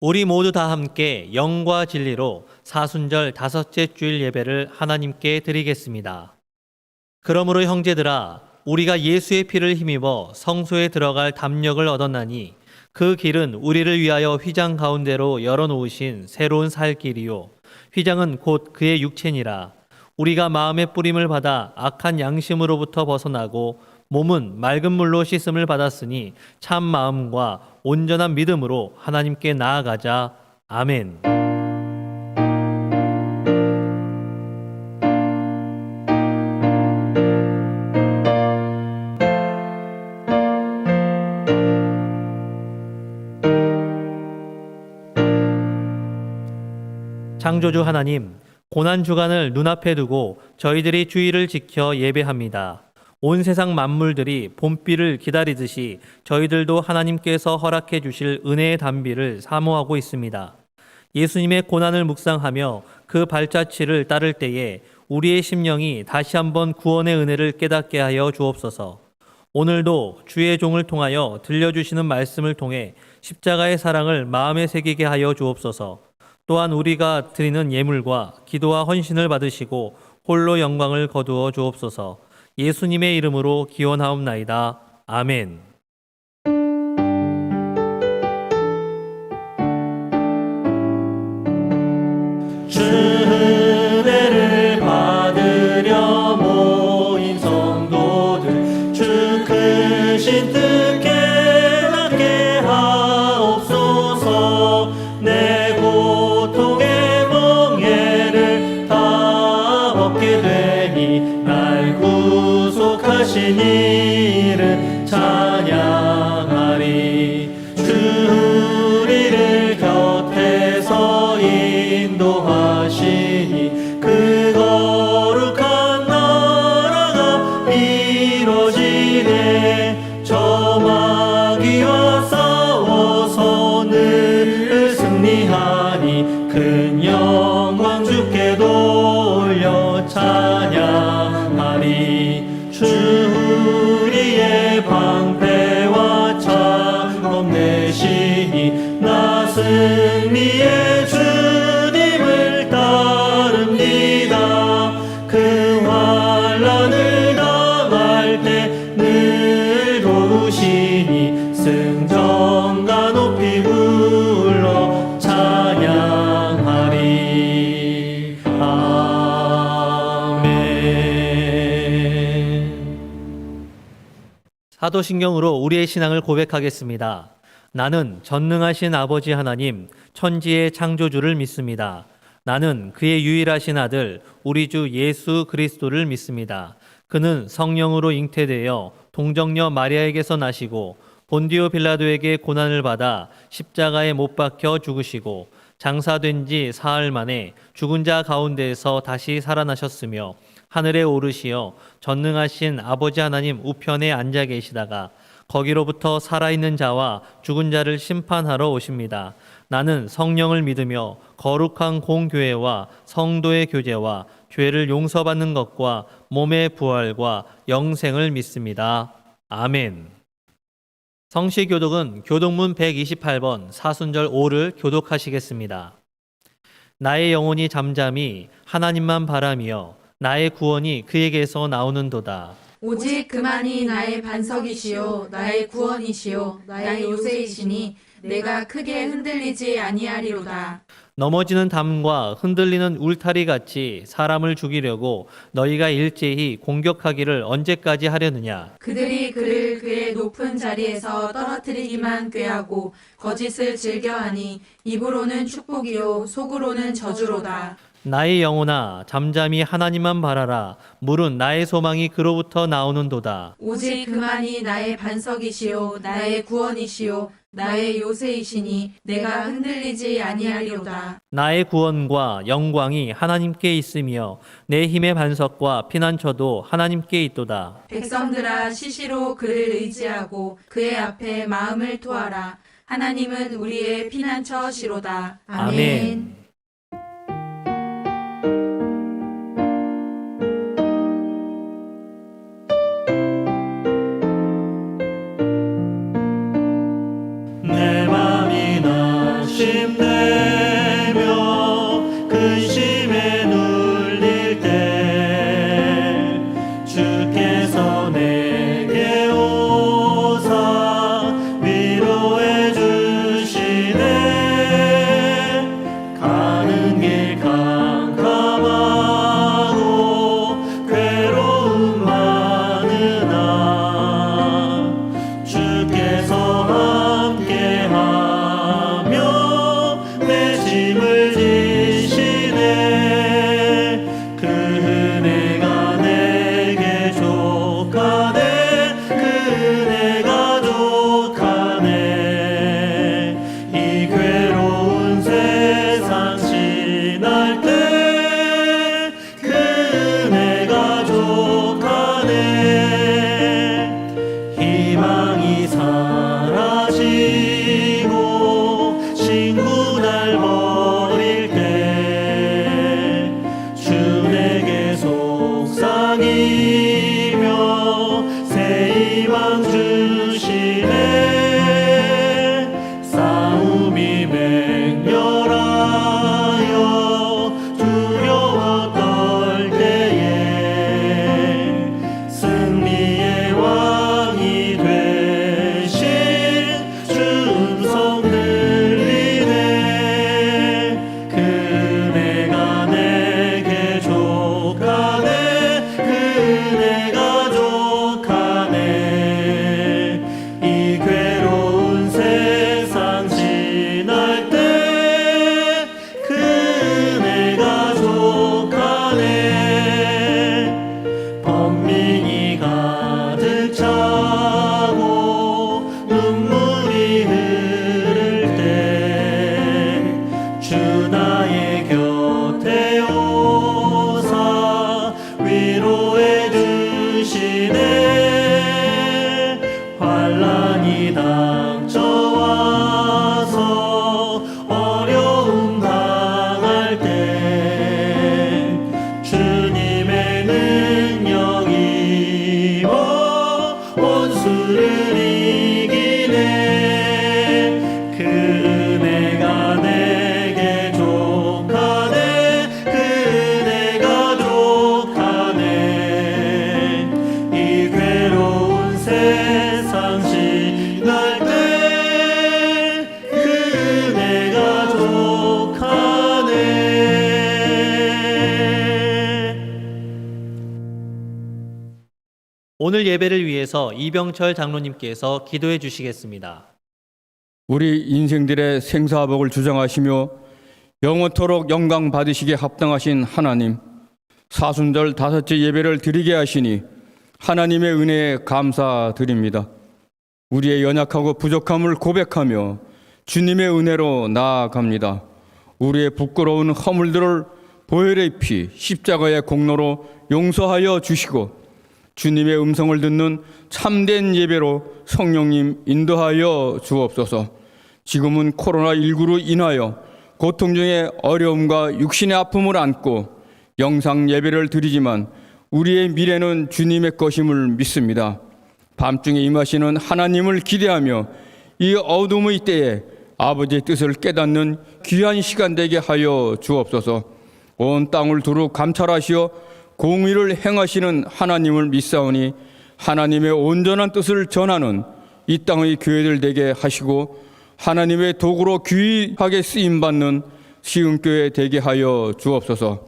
우리 모두 다 함께 영과 진리로 사순절 다섯째 주일 예배를 하나님께 드리겠습니다. 그러므로 형제들아, 우리가 예수의 피를 힘입어 성소에 들어갈 담력을 얻었나니 그 길은 우리를 위하여 휘장 가운데로 열어놓으신 새로운 살 길이요 휘장은 곧 그의 육체니라. 우리가 마음의 뿌림을 받아 악한 양심으로부터 벗어나고 몸은 맑은 물로 씻음을 받았으니 참 마음과 온전한 믿음으로 하나님께 나아가자. 아멘. 창조주 하나님, 고난주간을 눈앞에 두고 저희들이 주의를 지켜 예배합니다. 온 세상 만물들이 봄비를 기다리듯이 저희들도 하나님께서 허락해 주실 은혜의 단비를 사모하고 있습니다. 예수님의 고난을 묵상하며 그 발자취를 따를 때에 우리의 심령이 다시 한번 구원의 은혜를 깨닫게 하여 주옵소서. 오늘도 주의 종을 통하여 들려주시는 말씀을 통해 십자가의 사랑을 마음에 새기게 하여 주옵소서. 또한 우리가 드리는 예물과 기도와 헌신을 받으시고 홀로 영광을 거두어 주옵소서. 예수님의 이름으로 기원하옵나이다. 아멘. 주 은혜를 받으려 모인 성도들, 주 크신 뜻 깨닫게 하옵소서. 내 고통의 멍에를 다 벗게 되니 날 구속하신 이를 찬양하리. 주 우리를 곁에서 인도하시니 그 거룩한 나라가 이루어지네. 저 마귀와 싸워서 늘 승리하니 큰 영광 주께 돌려 찬양하리. 주 우리의 방패와 창검 되시니 나 승리의 주님을 따릅니다. 그 환난을 당할 때 늘 도우시니 승전가 높이 불러 찬양하리. 아멘. 사도신경으로 우리의 신앙을 고백하겠습니다. 나는 전능하신 아버지 하나님, 천지의 창조주를 믿습니다. 나는 그의 유일하신 아들, 우리 주 예수 그리스도를 믿습니다. 그는 성령으로 잉태되어 동정녀 마리아에게서 나시고 본디오 빌라도에게 고난을 받아 십자가에 못 박혀 죽으시고 장사된 지 사흘 만에 죽은 자 가운데에서 다시 살아나셨으며 하늘에 오르시어 전능하신 아버지 하나님 우편에 앉아 계시다가 거기로부터 살아있는 자와 죽은 자를 심판하러 오십니다. 나는 성령을 믿으며 거룩한 공교회와 성도의 교제와 죄를 용서받는 것과 몸의 부활과 영생을 믿습니다. 아멘. 성시교독은 교독문 128번 사순절 5를 교독하시겠습니다. 나의 영혼이 잠잠히 하나님만 바라며 나의 구원이 그에게서 나오는도다. 오직 그만이 나의 반석이시요 나의 구원이시요 나의 요새이시니 내가 크게 흔들리지 아니하리로다. 넘어지는 담과 흔들리는 울타리 같이 사람을 죽이려고 너희가 일제히 공격하기를 언제까지 하려느냐. 그들이 그를 그의 높은 자리에서 떨어뜨리기만 꾀하고 거짓을 즐겨하니 입으로는 축복이요 속으로는 저주로다. 나의 영혼아 잠잠히 하나님만 바라라. 물은 나의 소망이 그로부터 나오는도다. 오직 그만이 나의 반석이시요 나의 구원이시요 나의 요새이시니 내가 흔들리지 아니하리로다. 나의 구원과 영광이 하나님께 있으며 내 힘의 반석과 피난처도 하나님께 있도다. 백성들아 시시로 그를 의지하고 그의 앞에 마음을 토하라. 하나님은 우리의 피난처시로다. 아멘. 내 맘이 나 심는 소망 주시네. 싸움이 맹렬하여 두려워 떨 때에 승리의 왕이 되신 주 음성 들리네. 그네가 내게 족하네. 그네가 족하네. 이 괴로운 세상 지날 때 그네가 족하네. 번민이 가득 차고 눈물이 흐를 때 주 나의 곁에 오사 위로해 주시네. 환난이 닥쳐와서 어려움 당할 때 주님의 능력 입어 원수를 이기네. 그 은혜가 내게 족하네. 그네가 족하네. 이 괴로운 세상 지날 때 그네가 족하네. 오늘 예배를 위해서 이병철 장로님께서 기도해 주시겠습니다. 우리 인생들의 생사복을 주장하시며 영원토록 영광 받으시기에 합당하신 하나님, 사순절 다섯째 예배를 드리게 하시니 하나님의 은혜에 감사드립니다. 우리의 연약하고 부족함을 고백하며 주님의 은혜로 나아갑니다. 우리의 부끄러운 허물들을 보혈의 피, 십자가의 공로로 용서하여 주시고 주님의 음성을 듣는 참된 예배로 성령님 인도하여 주옵소서. 지금은 코로나19로 인하여 고통 중에 어려움과 육신의 아픔을 안고 영상 예배를 드리지만 우리의 미래는 주님의 것임을 믿습니다. 밤중에 임하시는 하나님을 기대하며 이 어둠의 때에 아버지의 뜻을 깨닫는 귀한 시간 되게 하여 주옵소서. 온 땅을 두루 감찰하시어 공의를 행하시는 하나님을 믿사오니 하나님의 온전한 뜻을 전하는 이 땅의 교회들 되게 하시고 하나님의 도구로 귀하게 쓰임받는 시흥교회 되게 하여 주옵소서.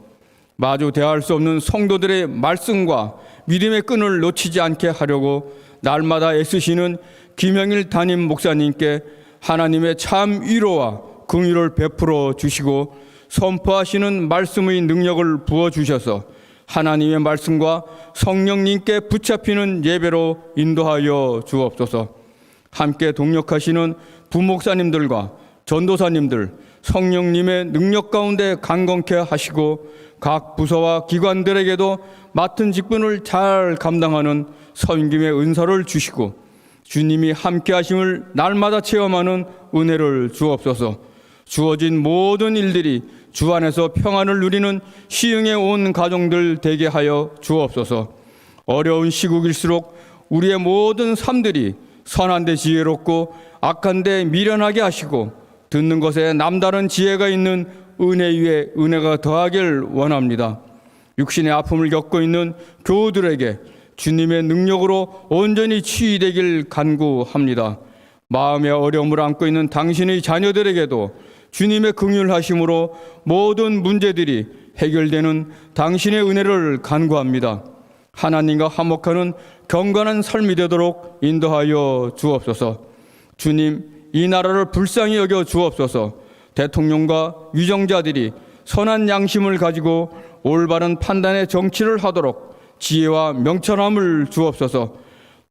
마주 대할 수 없는 성도들의 말씀과 믿음의 끈을 놓치지 않게 하려고 날마다 애쓰시는 김영일 담임 목사님께 하나님의 참 위로와 긍휼을 베풀어 주시고 선포하시는 말씀의 능력을 부어주셔서 하나님의 말씀과 성령님께 붙잡히는 예배로 인도하여 주옵소서. 함께 동역하시는 부목사님들과 전도사님들 성령님의 능력 가운데 강건케 하시고 각 부서와 기관들에게도 맡은 직분을 잘 감당하는 섬김의 은사를 주시고 주님이 함께 하심을 날마다 체험하는 은혜를 주옵소서. 주어진 모든 일들이 주 안에서 평안을 누리는 시흥에 온 가정들 되게 하여 주옵소서. 어려운 시국일수록 우리의 모든 삶들이 선한데 지혜롭고 악한데 미련하게 하시고 듣는 것에 남다른 지혜가 있는 은혜 위에 은혜가 더하길 원합니다. 육신의 아픔을 겪고 있는 교우들에게 주님의 능력으로 온전히 치유되길 간구합니다. 마음의 어려움을 안고 있는 당신의 자녀들에게도 주님의 긍휼하심으로 모든 문제들이 해결되는 당신의 은혜를 간구합니다. 하나님과 화목하는 경건한 삶이 되도록 인도하여 주옵소서. 주님, 이 나라를 불쌍히 여겨 주옵소서. 대통령과 위정자들이 선한 양심을 가지고 올바른 판단의 정치를 하도록 지혜와 명철함을 주옵소서.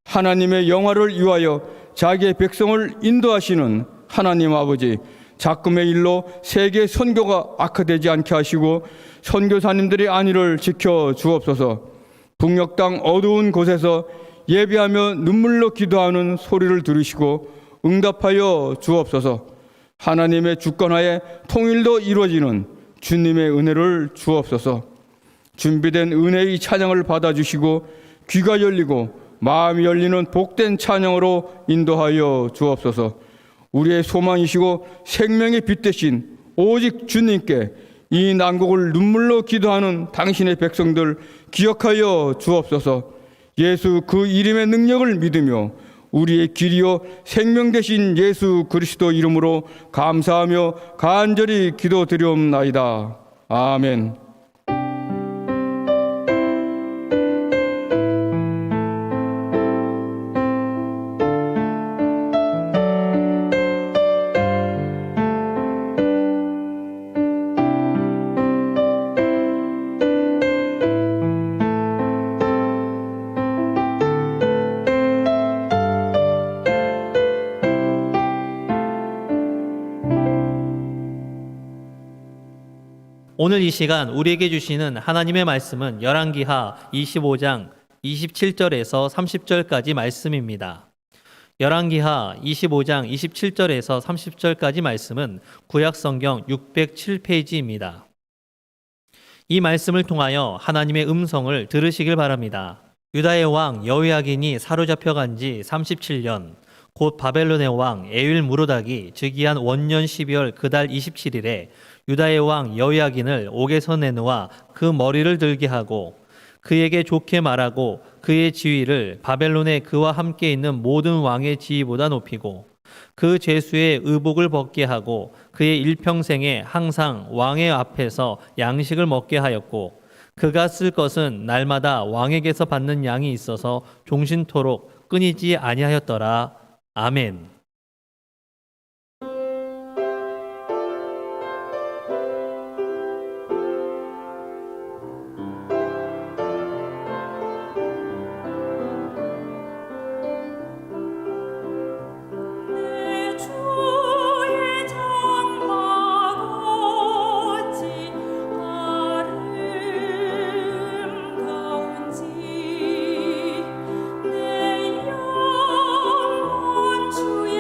하나님의 영화를 위하여 자기의 백성을 인도하시는 하나님 아버지, 작금의 일로 세계 선교가 악화되지 않게 하시고 선교사님들의 안위를 지켜 주옵소서. 북녘 땅 어두운 곳에서 예배하며 눈물로 기도하는 소리를 들으시고 응답하여 주옵소서. 하나님의 주권하에 통일도 이루어지는 주님의 은혜를 주옵소서. 준비된 은혜의 찬양을 받아주시고 귀가 열리고 마음이 열리는 복된 찬양으로 인도하여 주옵소서. 우리의 소망이시고 생명의 빛 되신 오직 주님께 이 난국을 눈물로 기도하는 당신의 백성들 기억하여 주옵소서. 예수 그 이름의 능력을 믿으며 우리의 길이요 생명 되신 예수 그리스도 이름으로 감사하며 간절히 기도드리옵나이다. 아멘. 오늘 이 시간 우리에게 주시는 하나님의 말씀은 열왕기하 25장 27절에서 30절까지 말씀입니다. 열왕기하 25장 27절에서 30절까지 말씀은 구약성경 607페이지입니다. 이 말씀을 통하여 하나님의 음성을 들으시길 바랍니다. 유다의 왕 여호야긴이 사로잡혀간 지 37년, 곧 바벨론의 왕 에윌무로닥이 즉위한 원년 12월 그달 27일에 유다의 왕 여호야긴을 옥에서 내놓아 그 머리를 들게 하고 그에게 좋게 말하고 그의 지위를 바벨론에 그와 함께 있는 모든 왕의 지위보다 높이고 그 죄수의 의복을 벗게 하고 그의 일평생에 항상 왕의 앞에서 양식을 먹게 하였고 그가 쓸 것은 날마다 왕에게서 받는 양이 있어서 종신토록 끊이지 아니하였더라. 아멘. 내 주의 장막 어찌 아름다운지 내 영혼 주의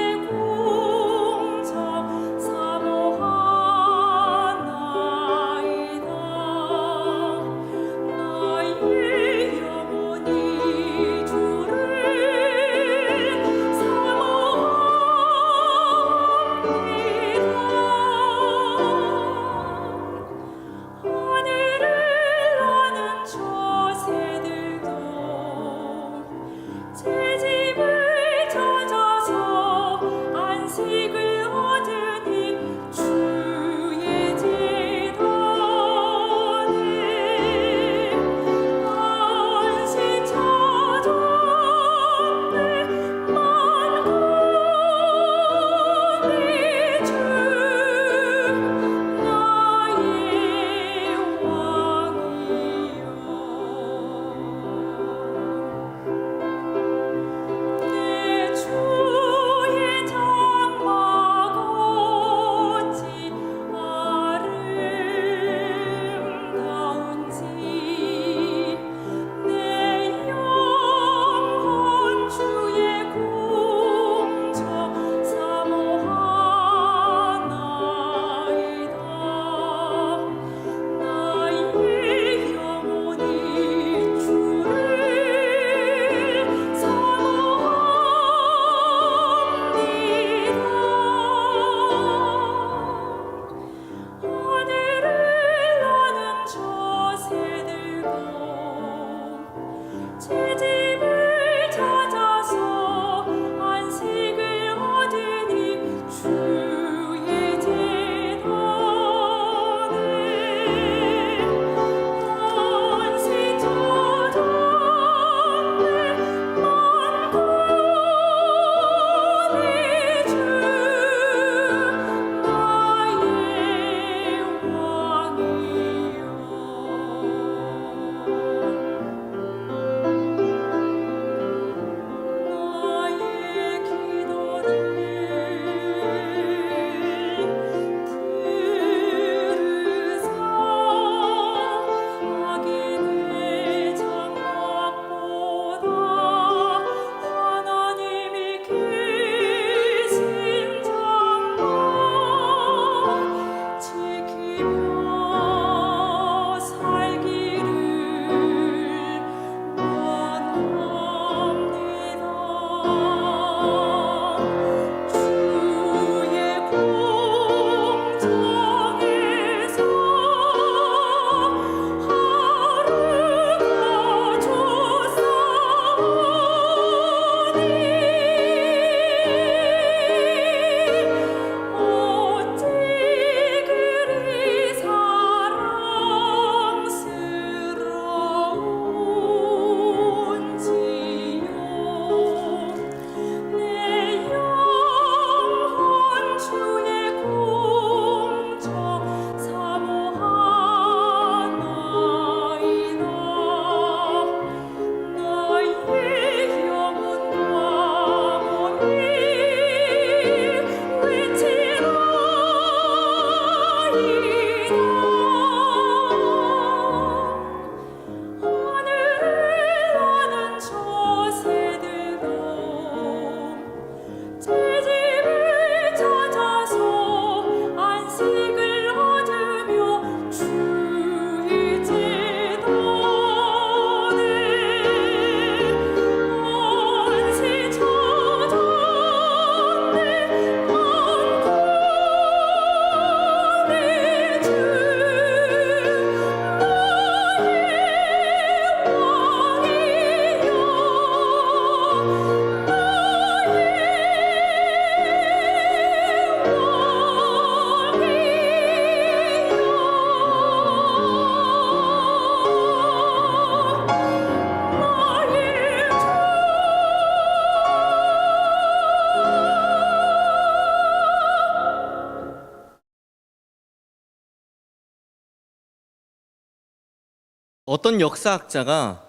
어떤 역사학자가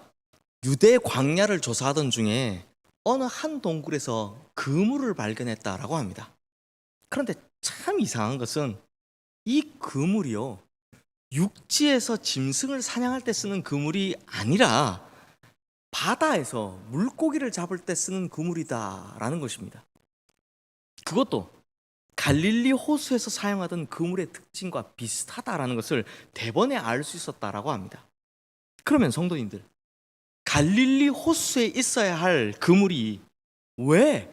유대 광야를 조사하던 중에 어느 한 동굴에서 그물을 발견했다라고 합니다. 그런데 참 이상한 것은 이 그물이요, 육지에서 짐승을 사냥할 때 쓰는 그물이 아니라 바다에서 물고기를 잡을 때 쓰는 그물이다라는 것입니다. 그것도 갈릴리 호수에서 사용하던 그물의 특징과 비슷하다라는 것을 대번에 알 수 있었다라고 합니다. 그러면 성도님들, 갈릴리 호수에 있어야 할 그물이 왜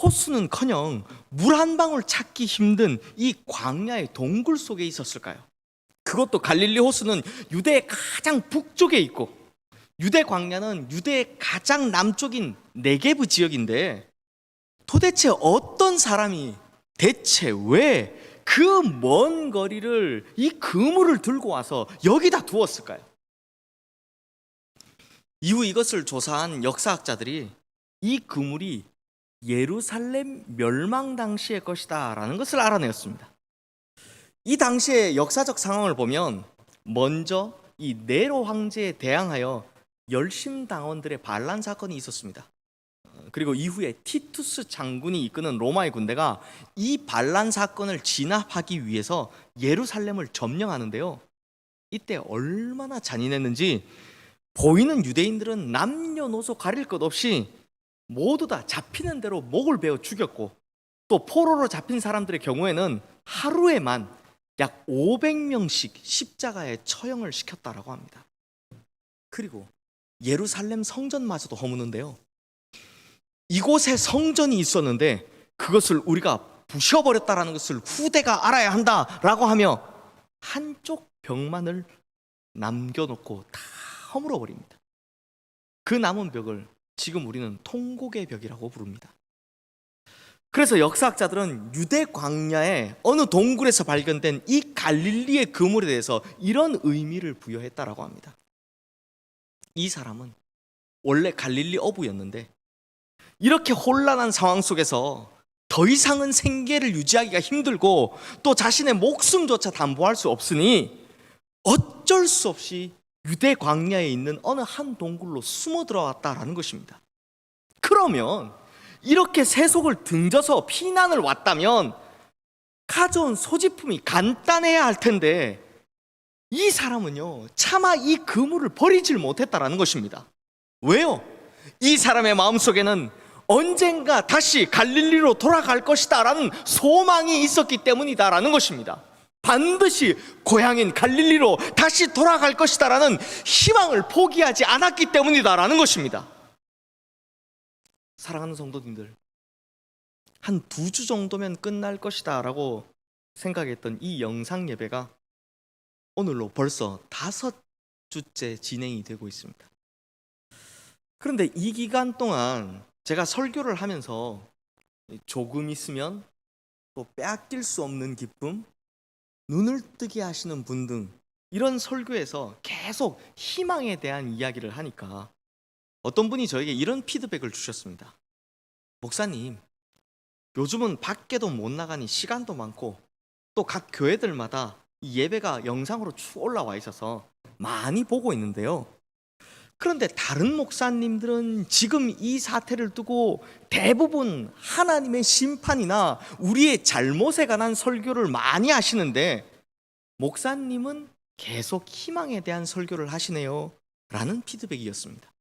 호수는커녕 물 한 방울 찾기 힘든 이 광야의 동굴 속에 있었을까요? 그것도 갈릴리 호수는 유대의 가장 북쪽에 있고 유대 광야는 유대의 가장 남쪽인 네게브 지역인데, 도대체 어떤 사람이 대체 왜 그 먼 거리를 이 그물을 들고 와서 여기다 두었을까요? 이후 이것을 조사한 역사학자들이 이 그물이 예루살렘 멸망 당시의 것이다 라는 것을 알아내었습니다. 이 당시의 역사적 상황을 보면 먼저 이 네로 황제에 대항하여 열심당원들의 반란 사건이 있었습니다. 그리고 이후에 티투스 장군이 이끄는 로마의 군대가 이 반란 사건을 진압하기 위해서 예루살렘을 점령하는데요, 이때 얼마나 잔인했는지 보이는 유대인들은 남녀노소 가릴 것 없이 모두 다 잡히는 대로 목을 베어 죽였고, 또 포로로 잡힌 사람들의 경우에는 하루에만 약 500명씩 십자가에 처형을 시켰다라고 합니다. 그리고 예루살렘 성전마저도 허무는데요, 이곳에 성전이 있었는데 그것을 우리가 부셔버렸다라는 것을 후대가 알아야 한다라고 하며 한쪽 벽만을 남겨놓고 다 허물어버립니다. 그 남은 벽을 지금 우리는 통곡의 벽이라고 부릅니다. 그래서 역사학자들은 유대 광야의 어느 동굴에서 발견된 이 갈릴리의 그물에 대해서 이런 의미를 부여했다라고 합니다. 이 사람은 원래 갈릴리 어부였는데 이렇게 혼란한 상황 속에서 더 이상은 생계를 유지하기가 힘들고 또 자신의 목숨조차 담보할 수 없으니 어쩔 수 없이 유대 광야에 있는 어느 한 동굴로 숨어 들어왔다라는 것입니다. 그러면 이렇게 세속을 등져서 피난을 왔다면 가져온 소지품이 간단해야 할 텐데 이 사람은요, 차마 이 그물을 버리질 못했다라는 것입니다. 왜요? 이 사람의 마음속에는 언젠가 다시 갈릴리로 돌아갈 것이다라는 소망이 있었기 때문이다라는 것입니다. 반드시 고향인 갈릴리로 다시 돌아갈 것이다라는 희망을 포기하지 않았기 때문이다라는 것입니다. 사랑하는 성도님들, 한 2주 정도면 끝날 것이다 라고 생각했던 이 영상 예배가 오늘로 벌써 5주째 진행이 되고 있습니다. 그런데 이 기간 동안 제가 설교를 하면서 조금 있으면 또 빼앗길 수 없는 기쁨, 눈을 뜨게 하시는 분 등 이런 설교에서 계속 희망에 대한 이야기를 하니까 어떤 분이 저에게 이런 피드백을 주셨습니다. 목사님, 요즘은 밖에도 못 나가니 시간도 많고 또 각 교회들마다 이 예배가 영상으로 쭉 올라와 있어서 많이 보고 있는데요, 그런데 다른 목사님들은 지금 이 사태를 두고 대부분 하나님의 심판이나 우리의 잘못에 관한 설교를 많이 하시는데 목사님은 계속 희망에 대한 설교를 하시네요 라는 피드백이었습니다.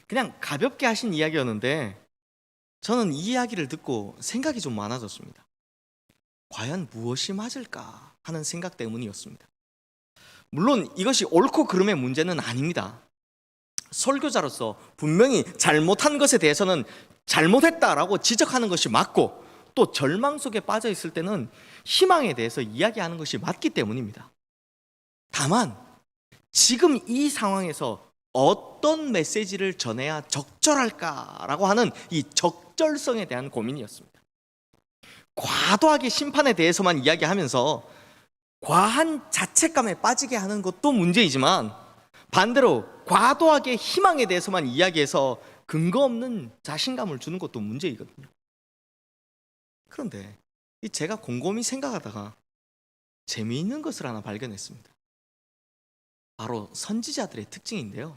그냥 가볍게 하신 이야기였는데 저는 이 이야기를 듣고 생각이 좀 많아졌습니다. 과연 무엇이 맞을까 하는 생각 때문이었습니다. 물론 이것이 옳고 그름의 문제는 아닙니다. 설교자로서 분명히 잘못한 것에 대해서는 잘못했다라고 지적하는 것이 맞고, 또 절망 속에 빠져 있을 때는 희망에 대해서 이야기하는 것이 맞기 때문입니다. 다만 지금 이 상황에서 어떤 메시지를 전해야 적절할까라고 하는 이 적절성에 대한 고민이었습니다. 과도하게 심판에 대해서만 이야기하면서 과한 자책감에 빠지게 하는 것도 문제이지만, 반대로 과도하게 희망에 대해서만 이야기해서 근거 없는 자신감을 주는 것도 문제이거든요. 그런데 제가 곰곰이 생각하다가 재미있는 것을 하나 발견했습니다. 바로 선지자들의 특징인데요.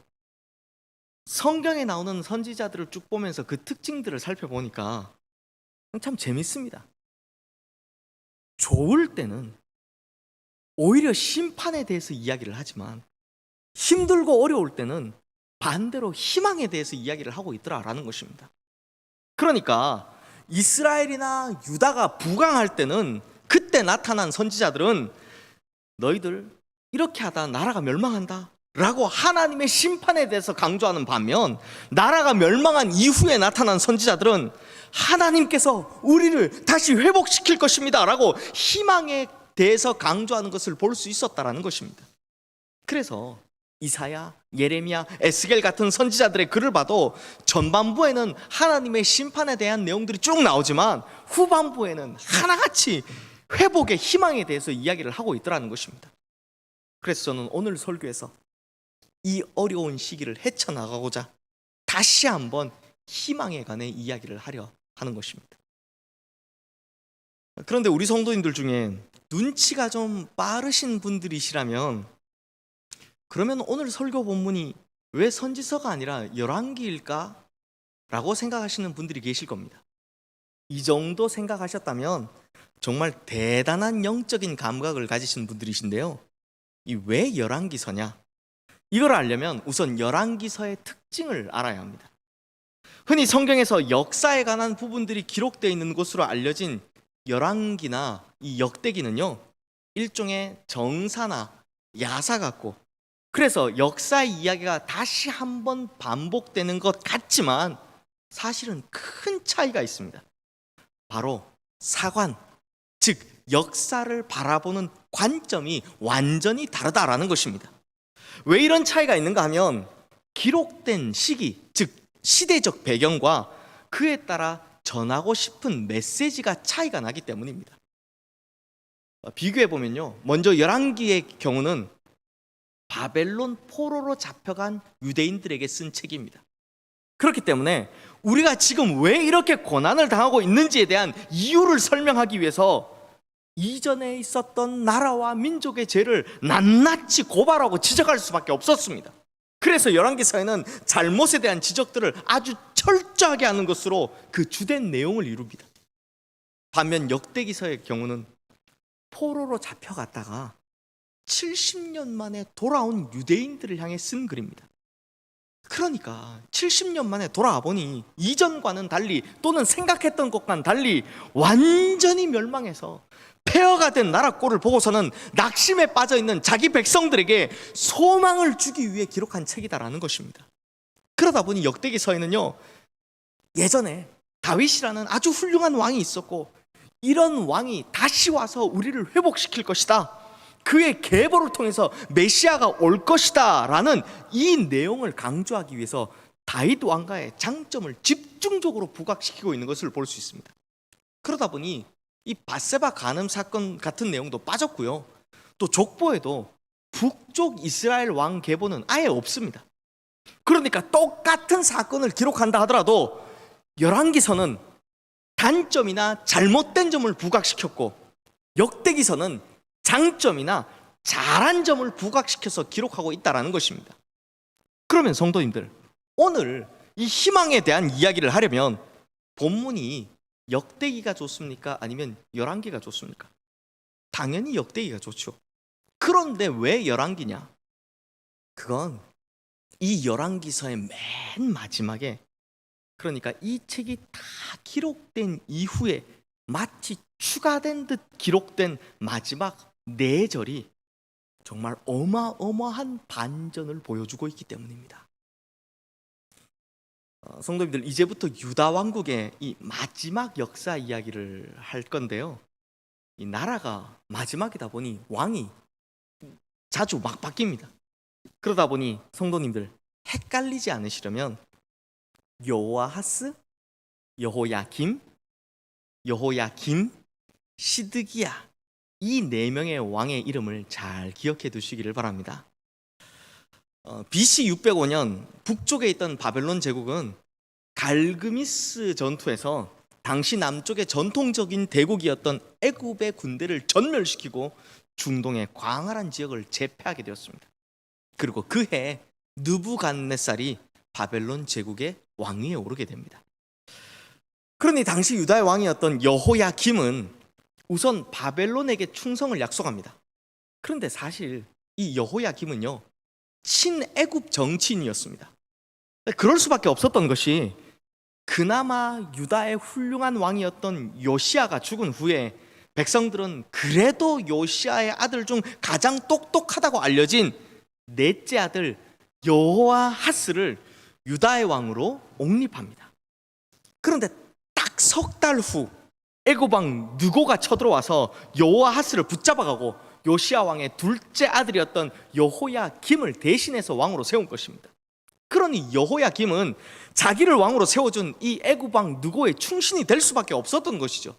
성경에 나오는 선지자들을 쭉 보면서 그 특징들을 살펴보니까 참 재밌습니다. 좋을 때는 오히려 심판에 대해서 이야기를 하지만 힘들고 어려울 때는 반대로 희망에 대해서 이야기를 하고 있더라라는 것입니다. 그러니까 이스라엘이나 유다가 부강할 때는 그때 나타난 선지자들은 너희들 이렇게 하다 나라가 멸망한다 라고 하나님의 심판에 대해서 강조하는 반면, 나라가 멸망한 이후에 나타난 선지자들은 하나님께서 우리를 다시 회복시킬 것입니다 라고 희망에 대해서 강조하는 것을 볼 수 있었다라는 것입니다. 그래서 이사야, 예레미야, 에스겔 같은 선지자들의 글을 봐도 전반부에는 하나님의 심판에 대한 내용들이 쭉 나오지만 후반부에는 하나같이 회복의 희망에 대해서 이야기를 하고 있더라는 것입니다. 그래서 저는 오늘 설교에서 이 어려운 시기를 헤쳐나가고자 다시 한번 희망에 관해 이야기를 하려 하는 것입니다. 그런데 우리 성도님들 중에 눈치가 좀 빠르신 분들이시라면, 그러면 오늘 설교 본문이 왜 선지서가 아니라 열왕기일까? 라고 생각하시는 분들이 계실 겁니다. 이 정도 생각하셨다면 정말 대단한 영적인 감각을 가지신 분들이신데요, 이 왜 열왕기서냐? 이걸 알려면 우선 열왕기서의 특징을 알아야 합니다. 흔히 성경에서 역사에 관한 부분들이 기록되어 있는 것으로 알려진 열왕기나 이 역대기는요, 일종의 정사나 야사 같고, 그래서 역사의 이야기가 다시 한번 반복되는 것 같지만 사실은 큰 차이가 있습니다. 바로 사관, 즉 역사를 바라보는 관점이 완전히 다르다라는 것입니다. 왜 이런 차이가 있는가 하면 기록된 시기, 즉 시대적 배경과 그에 따라 전하고 싶은 메시지가 차이가 나기 때문입니다. 비교해 보면요, 먼저 열왕기의 경우는 바벨론 포로로 잡혀간 유대인들에게 쓴 책입니다. 그렇기 때문에 우리가 지금 왜 이렇게 고난을 당하고 있는지에 대한 이유를 설명하기 위해서 이전에 있었던 나라와 민족의 죄를 낱낱이 고발하고 지적할 수밖에 없었습니다. 그래서 열왕기서에는 잘못에 대한 지적들을 아주 철저하게 하는 것으로 그 주된 내용을 이룹니다. 반면 역대기서의 경우는 포로로 잡혀갔다가 70년 만에 돌아온 유대인들을 향해 쓴 글입니다. 그러니까 70년 만에 돌아와 보니 이전과는 달리, 또는 생각했던 것과는 달리 완전히 멸망해서 폐허가 된 나라 꼴을 보고서는 낙심에 빠져있는 자기 백성들에게 소망을 주기 위해 기록한 책이다라는 것입니다. 그러다 보니 역대기서에는요, 예전에 다윗이라는 아주 훌륭한 왕이 있었고 이런 왕이 다시 와서 우리를 회복시킬 것이다, 그의 계보를 통해서 메시아가 올 것이다 라는 이 내용을 강조하기 위해서 다윗 왕가의 장점을 집중적으로 부각시키고 있는 것을 볼 수 있습니다. 그러다 보니 이 밧세바 간음 사건 같은 내용도 빠졌고요, 또 족보에도 북쪽 이스라엘 왕 계보는 아예 없습니다. 그러니까 똑같은 사건을 기록한다 하더라도 열왕기서는 단점이나 잘못된 점을 부각시켰고 역대기서는 장점이나 잘한 점을 부각시켜서 기록하고 있다는 것입니다. 그러면 성도님들, 오늘 이 희망에 대한 이야기를 하려면 본문이 역대기가 좋습니까? 아니면 열왕기가 좋습니까? 당연히 역대기가 좋죠. 그런데 왜 열왕기냐? 그건 이 열왕기서의 맨 마지막에, 그러니까 이 책이 다 기록된 이후에 마치 추가된 듯 기록된 마지막 4절이 정말 어마어마한 반전을 보여주고 있기 때문입니다. 성도님들, 이제부터 유다 왕국의 이 마지막 역사 이야기를 할 건데요, 이 나라가 마지막이다 보니 왕이 자주 막 바뀝니다. 그러다 보니 성도님들, 헷갈리지 않으시려면 여호아하스, 여호야김, 시드기야, 이 4명의 왕의 이름을 잘 기억해 두시기를 바랍니다. BC 605년 북쪽에 있던 바벨론 제국은 갈그미스 전투에서 당시 남쪽의 전통적인 대국이었던 애굽의 군대를 전멸시키고 중동의 광활한 지역을 제패하게 되었습니다. 그리고 그해 느부갓네살이 바벨론 제국의 왕위에 오르게 됩니다. 그러니 당시 유다의 왕이었던 여호야김은 우선 바벨론에게 충성을 약속합니다. 그런데 사실 이 여호야김은요, 친애굽 정치인이었습니다. 그럴 수밖에 없었던 것이, 그나마 유다의 훌륭한 왕이었던 요시야가 죽은 후에 백성들은 그래도 요시야의 아들 중 가장 똑똑하다고 알려진 넷째 아들 여호아하스를 유다의 왕으로 옹립합니다. 그런데 딱 석 달 후 애굽 왕 느고가 쳐들어와서 여호아하스를 붙잡아가고 요시야 왕의 둘째 아들이었던 여호야김을 대신해서 왕으로 세운 것입니다. 그러니 여호야김은 자기를 왕으로 세워준 이 애굽 왕 느고의 충신이 될 수밖에 없었던 것이죠.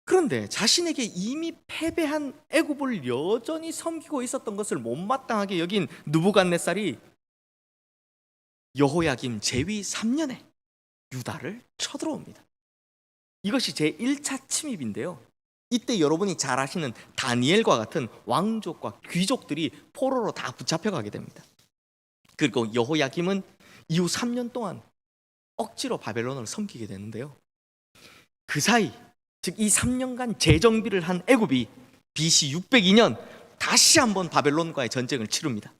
그런데 자신에게 이미 패배한 애굽을 여전히 섬기고 있었던 것을 못마땅하게 여긴 느부갓네살이 여호야김 제위 3년에 유다를 쳐들어옵니다. 이것이 제1차 침입인데요, 이때 여러분이 잘 아시는 다니엘과 같은 왕족과 귀족들이 포로로 다 붙잡혀가게 됩니다. 그리고 여호야김은 이후 3년 동안 억지로 바벨론을 섬기게 되는데요, 그 사이, 즉 이 3년간 재정비를 한 애굽이 BC 602년 다시 한번 바벨론과의 전쟁을 치릅니다.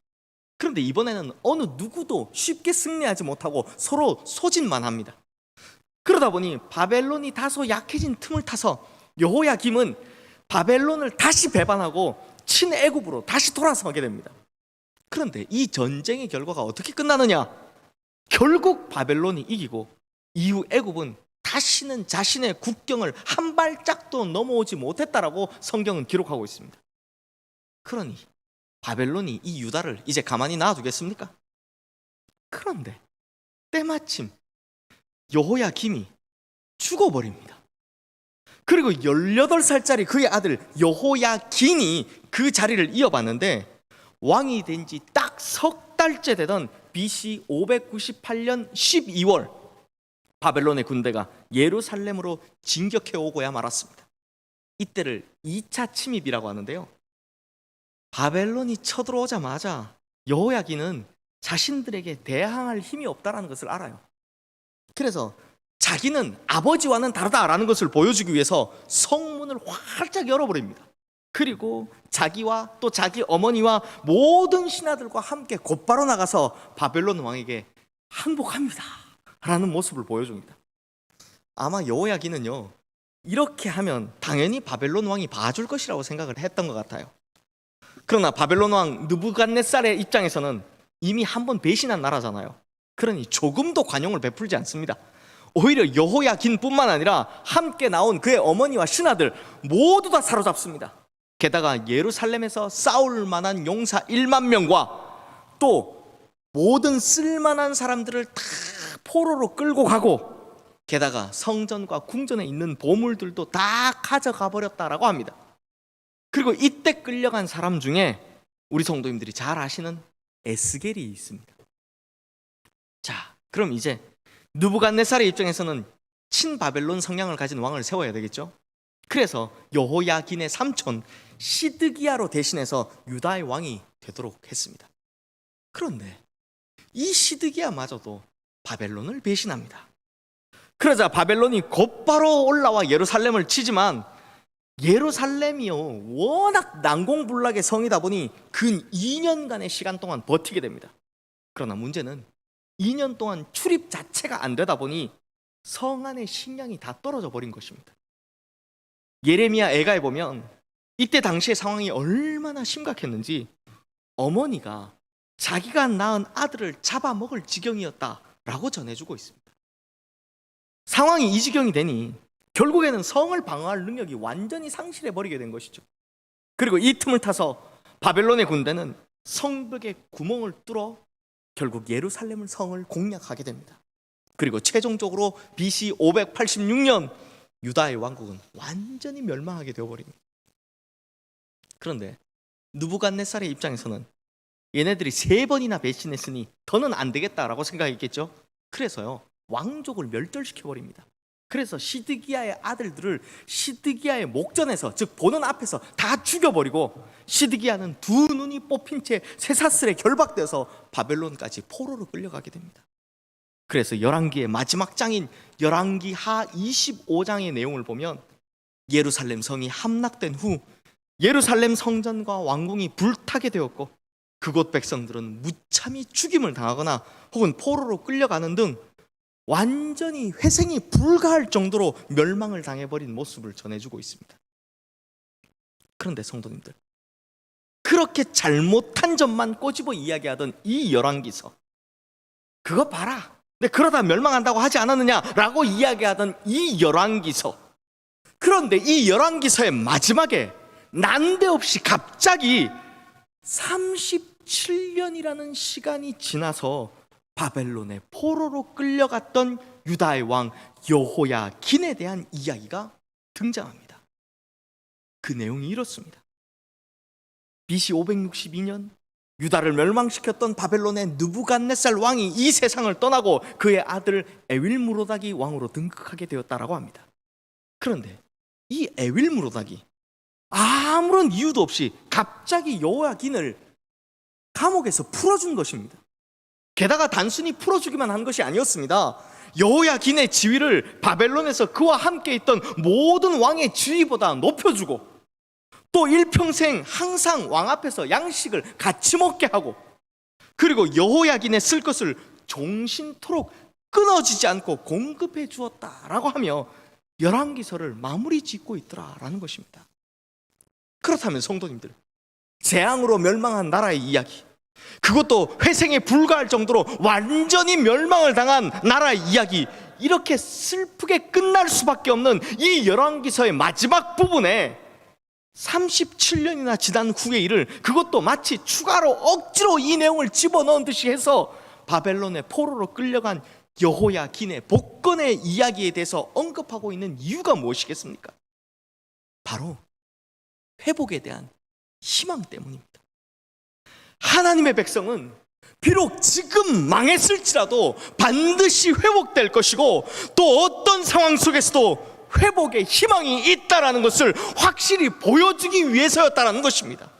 그런데 이번에는 어느 누구도 쉽게 승리하지 못하고 서로 소진만 합니다. 그러다 보니 바벨론이 다소 약해진 틈을 타서 여호야김은 바벨론을 다시 배반하고 친애굽으로 다시 돌아서게 됩니다. 그런데 이 전쟁의 결과가 어떻게 끝나느냐? 결국 바벨론이 이기고 이후 애굽은 다시는 자신의 국경을 한 발짝도 넘어오지 못했다라고 성경은 기록하고 있습니다. 그러니 바벨론이 이 유다를 이제 가만히 놔두겠습니까? 그런데 때마침 여호야김이 죽어버립니다. 그리고 18살짜리 그의 아들 여호야긴이 그 자리를 이어받는데, 왕이 된 지 딱 석 달째 되던 BC 598년 12월 바벨론의 군대가 예루살렘으로 진격해 오고야 말았습니다. 이때를 2차 침입이라고 하는데요, 바벨론이 쳐들어오자마자 여호야긴은 자신들에게 대항할 힘이 없다는 것을 알아요. 그래서 자기는 아버지와는 다르다라는 것을 보여주기 위해서 성문을 활짝 열어버립니다. 그리고 자기와 또 자기 어머니와 모든 신하들과 함께 곧바로 나가서 바벨론 왕에게 항복합니다 라는 모습을 보여줍니다. 아마 여호야긴은요, 이렇게 하면 당연히 바벨론 왕이 봐줄 것이라고 생각을 했던 것 같아요. 그러나 바벨론 왕 느부갓네살의 입장에서는 이미 한 번 배신한 나라잖아요. 그러니 조금도 관용을 베풀지 않습니다. 오히려 여호야긴뿐만 아니라 함께 나온 그의 어머니와 신하들 모두 다 사로잡습니다. 게다가 예루살렘에서 싸울 만한 용사 1만 명과 또 모든 쓸만한 사람들을 다 포로로 끌고 가고, 게다가 성전과 궁전에 있는 보물들도 다 가져가 버렸다라고 합니다. 그리고 이때 끌려간 사람 중에 우리 성도님들이 잘 아시는 에스겔이 있습니다. 자, 그럼 이제 느부갓네살의 입장에서는 친바벨론 성향을 가진 왕을 세워야 되겠죠. 그래서 여호야긴의 삼촌 시드기야로 대신해서 유다의 왕이 되도록 했습니다. 그런데 이 시드기야마저도 바벨론을 배신합니다. 그러자 바벨론이 곧바로 올라와 예루살렘을 치지만, 예루살렘이요 워낙 난공불락의 성이다 보니 근 2년간의 시간 동안 버티게 됩니다. 그러나 문제는 2년 동안 출입 자체가 안 되다 보니 성 안의 식량이 다 떨어져 버린 것입니다. 예레미야 애가에 보면 이때 당시의 상황이 얼마나 심각했는지, 어머니가 자기가 낳은 아들을 잡아먹을 지경이었다라고 전해주고 있습니다. 상황이 이 지경이 되니 결국에는 성을 방어할 능력이 완전히 상실해버리게 된 것이죠. 그리고 이 틈을 타서 바벨론의 군대는 성벽에 구멍을 뚫어 결국 예루살렘을 성을 공략하게 됩니다. 그리고 최종적으로 BC 586년 유다의 왕국은 완전히 멸망하게 되어버립니다. 그런데 느부갓네살의 입장에서는 얘네들이 3번이나 배신했으니 더는 안 되겠다라고 생각했겠죠. 그래서요 왕족을 멸절시켜버립니다. 그래서 시드기야의 아들들을 시드기야의 목전에서, 즉 보는 앞에서 다 죽여버리고 시드기야는 두 눈이 뽑힌 채 쇠사슬에 결박되어서 바벨론까지 포로로 끌려가게 됩니다. 그래서 열왕기의 마지막 장인 열왕기 하 25장의 내용을 보면 예루살렘 성이 함락된 후 예루살렘 성전과 왕궁이 불타게 되었고 그곳 백성들은 무참히 죽임을 당하거나 혹은 포로로 끌려가는 등 완전히 회생이 불가할 정도로 멸망을 당해버린 모습을 전해주고 있습니다. 그런데 성도님들, 그렇게 잘못한 점만 꼬집어 이야기하던 이 열왕기서, 그거 봐라, 근데 그러다 멸망한다고 하지 않았느냐라고 이야기하던 이 열왕기서, 그런데 이 열왕기서의 마지막에 난데없이 갑자기 37년이라는 시간이 지나서 바벨론의 포로로 끌려갔던 유다의 왕 여호야긴에 대한 이야기가 등장합니다. 그 내용이 이렇습니다. BC 562년 유다를 멸망시켰던 바벨론의 느부갓네살 왕이 이 세상을 떠나고 그의 아들 에윌무로닥이 왕으로 등극하게 되었다라고 합니다. 그런데 이 에윌무로닥이 아무런 이유도 없이 갑자기 여호야긴을 감옥에서 풀어준 것입니다. 게다가 단순히 풀어주기만 한 것이 아니었습니다. 여호야긴의 지위를 바벨론에서 그와 함께 있던 모든 왕의 지위보다 높여주고 또 일평생 항상 왕 앞에서 양식을 같이 먹게 하고, 그리고 여호야긴의 쓸 것을 종신토록 끊어지지 않고 공급해 주었다라고 하며 열왕기서를 마무리 짓고 있더라라는 것입니다. 그렇다면 성도님들, 재앙으로 멸망한 나라의 이야기, 그것도 회생에 불과할 정도로 완전히 멸망을 당한 나라의 이야기, 이렇게 슬프게 끝날 수밖에 없는 이 열왕기서의 마지막 부분에 37년이나 지난 후의 일을, 그것도 마치 추가로 억지로 이 내용을 집어넣은 듯이 해서 바벨론의 포로로 끌려간 여호야긴의 복권의 이야기에 대해서 언급하고 있는 이유가 무엇이겠습니까? 바로 회복에 대한 희망 때문입니다. 하나님의 백성은 비록 지금 망했을지라도 반드시 회복될 것이고 또 어떤 상황 속에서도 회복의 희망이 있다라는 것을 확실히 보여주기 위해서였다라는 것입니다.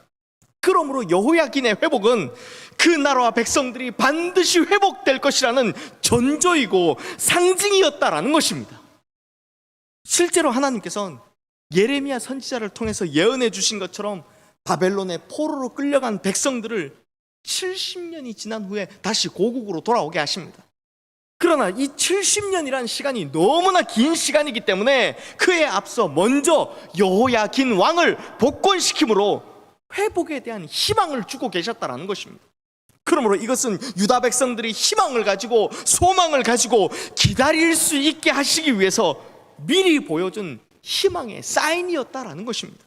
그러므로 여호야긴의 회복은 그 나라와 백성들이 반드시 회복될 것이라는 전조이고 상징이었다라는 것입니다. 실제로 하나님께서는 예레미야 선지자를 통해서 예언해 주신 것처럼 바벨론의 포로로 끌려간 백성들을 70년이 지난 후에 다시 고국으로 돌아오게 하십니다. 그러나 이 70년이라는 시간이 너무나 긴 시간이기 때문에 그에 앞서 먼저 여호야긴 왕을 복권시킴으로 회복에 대한 희망을 주고 계셨다는 것입니다. 그러므로 이것은 유다 백성들이 희망을 가지고 소망을 가지고 기다릴 수 있게 하시기 위해서 미리 보여준 희망의 사인이었다라는 것입니다.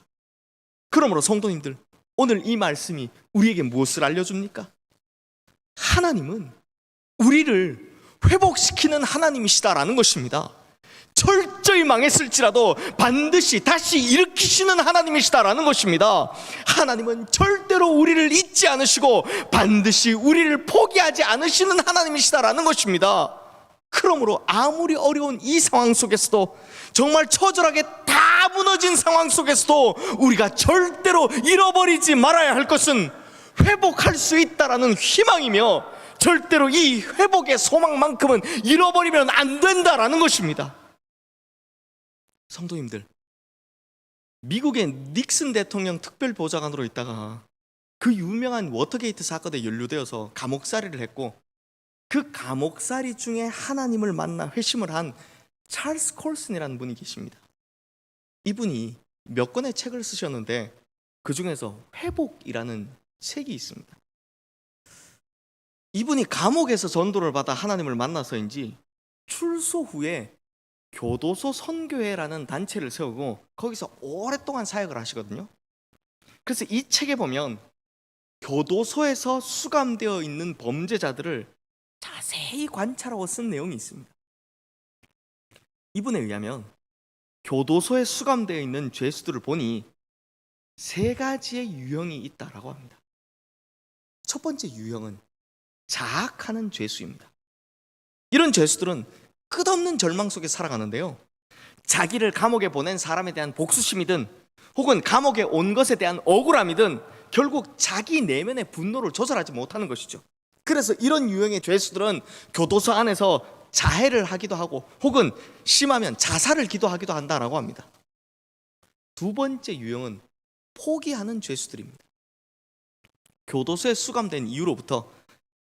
그러므로 성도님들, 오늘 이 말씀이 우리에게 무엇을 알려줍니까? 하나님은 우리를 회복시키는 하나님이시다라는 것입니다. 철저히 망했을지라도 반드시 다시 일으키시는 하나님이시다라는 것입니다. 하나님은 절대로 우리를 잊지 않으시고 반드시 우리를 포기하지 않으시는 하나님이시다라는 것입니다. 그러므로 아무리 어려운 이 상황 속에서도, 정말 처절하게 다 무너진 상황 속에서도 우리가 절대로 잃어버리지 말아야 할 것은 회복할 수 있다라는 희망이며, 절대로 이 회복의 소망만큼은 잃어버리면 안 된다라는 것입니다. 성도님들, 미국의 닉슨 대통령 특별보좌관으로 있다가 그 유명한 워터게이트 사건에 연루되어서 감옥살이를 했고, 그 감옥살이 중에 하나님을 만나 회심을 한 찰스 콜슨이라는 분이 계십니다. 이분이 몇 권의 책을 쓰셨는데 그 중에서 회복이라는 책이 있습니다. 이분이 감옥에서 전도를 받아 하나님을 만나서인지 출소 후에 교도소 선교회라는 단체를 세우고 거기서 오랫동안 사역을 하시거든요. 그래서 이 책에 보면 교도소에서 수감되어 있는 범죄자들을 자세히 관찰하고 쓴 내용이 있습니다. 이분에 의하면 교도소에 수감되어 있는 죄수들을 보니 3가지의 유형이 있다라고 합니다. 첫 번째 유형은 자학하는 죄수입니다. 이런 죄수들은 끝없는 절망 속에 살아가는데요, 자기를 감옥에 보낸 사람에 대한 복수심이든 혹은 감옥에 온 것에 대한 억울함이든 결국 자기 내면의 분노를 조절하지 못하는 것이죠. 그래서 이런 유형의 죄수들은 교도소 안에서 자해를 하기도 하고 혹은 심하면 자살을 기도하기도 한다라고 합니다. 두 번째 유형은 포기하는 죄수들입니다. 교도소에 수감된 이후로부터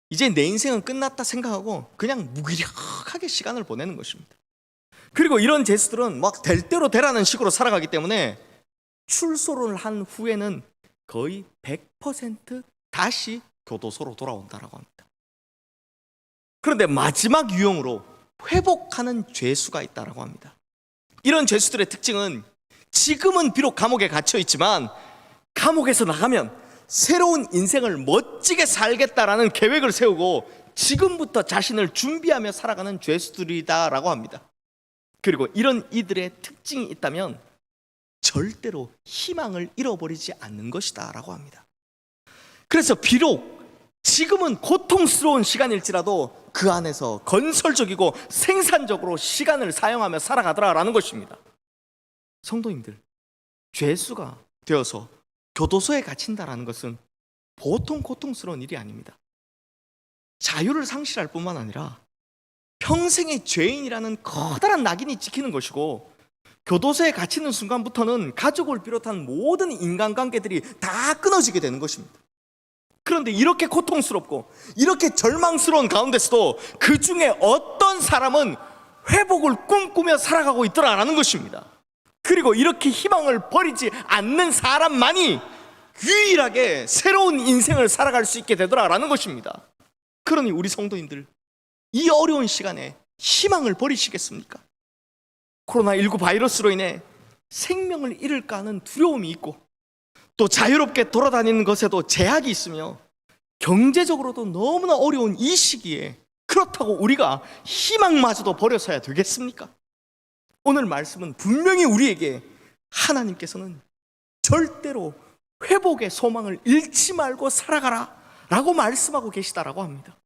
이제 내 인생은 끝났다 생각하고 그냥 무기력하게 시간을 보내는 것입니다. 그리고 이런 죄수들은 막 될 대로 되라는 식으로 살아가기 때문에 출소를 한 후에는 거의 100% 다시 교도소로 돌아온다라고 합니다. 그런데 마지막 유형으로 회복하는 죄수가 있다라고 합니다. 이런 죄수들의 특징은 지금은 비록 감옥에 갇혀 있지만 감옥에서 나가면 새로운 인생을 멋지게 살겠다라는 계획을 세우고 지금부터 자신을 준비하며 살아가는 죄수들이다라고 합니다. 그리고 이런 이들의 특징이 있다면 절대로 희망을 잃어버리지 않는 것이다라고 합니다. 그래서 비록 지금은 고통스러운 시간일지라도 그 안에서 건설적이고 생산적으로 시간을 사용하며 살아가더라라는 것입니다. 성도님들, 죄수가 되어서 교도소에 갇힌다라는 것은 보통 고통스러운 일이 아닙니다. 자유를 상실할 뿐만 아니라 평생의 죄인이라는 커다란 낙인이 찍히는 것이고, 교도소에 갇히는 순간부터는 가족을 비롯한 모든 인간관계들이 다 끊어지게 되는 것입니다. 그런데 이렇게 고통스럽고 이렇게 절망스러운 가운데서도 그 중에 어떤 사람은 회복을 꿈꾸며 살아가고 있더라라는 것입니다. 그리고 이렇게 희망을 버리지 않는 사람만이 유일하게 새로운 인생을 살아갈 수 있게 되더라라는 것입니다. 그러니 우리 성도님들, 이 어려운 시간에 희망을 버리시겠습니까? 코로나19 바이러스로 인해 생명을 잃을까 하는 두려움이 있고, 또 자유롭게 돌아다니는 것에도 제약이 있으며 경제적으로도 너무나 어려운 이 시기에 그렇다고 우리가 희망마저도 버려서야 되겠습니까? 오늘 말씀은 분명히 우리에게 하나님께서는 절대로 회복의 소망을 잃지 말고 살아가라 라고 말씀하고 계시다라고 합니다.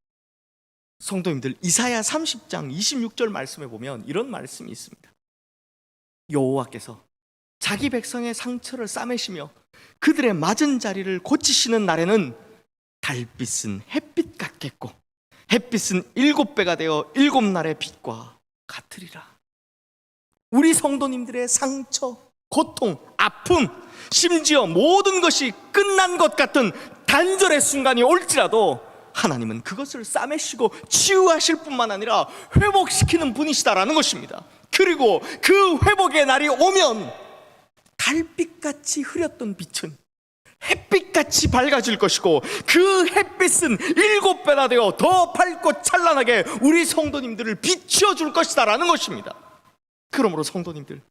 성도님들, 이사야 30장 26절 말씀에 보면 이런 말씀이 있습니다. 여호와께서 자기 백성의 상처를 싸매시며 그들의 맞은 자리를 고치시는 날에는 달빛은 햇빛 같겠고 햇빛은 7배가 되어 7날의 빛과 같으리라. 우리 성도님들의 상처, 고통, 아픔, 심지어 모든 것이 끝난 것 같은 단절의 순간이 올지라도 하나님은 그것을 싸매시고 치유하실 뿐만 아니라 회복시키는 분이시다라는 것입니다. 그리고 그 회복의 날이 오면 달빛같이 흐렸던 빛은 햇빛같이 밝아질 것이고, 그 햇빛은 7배나 되어 더 밝고 찬란하게 우리 성도님들을 비추어 줄 것이다라는 것입니다. 그러므로 성도님들,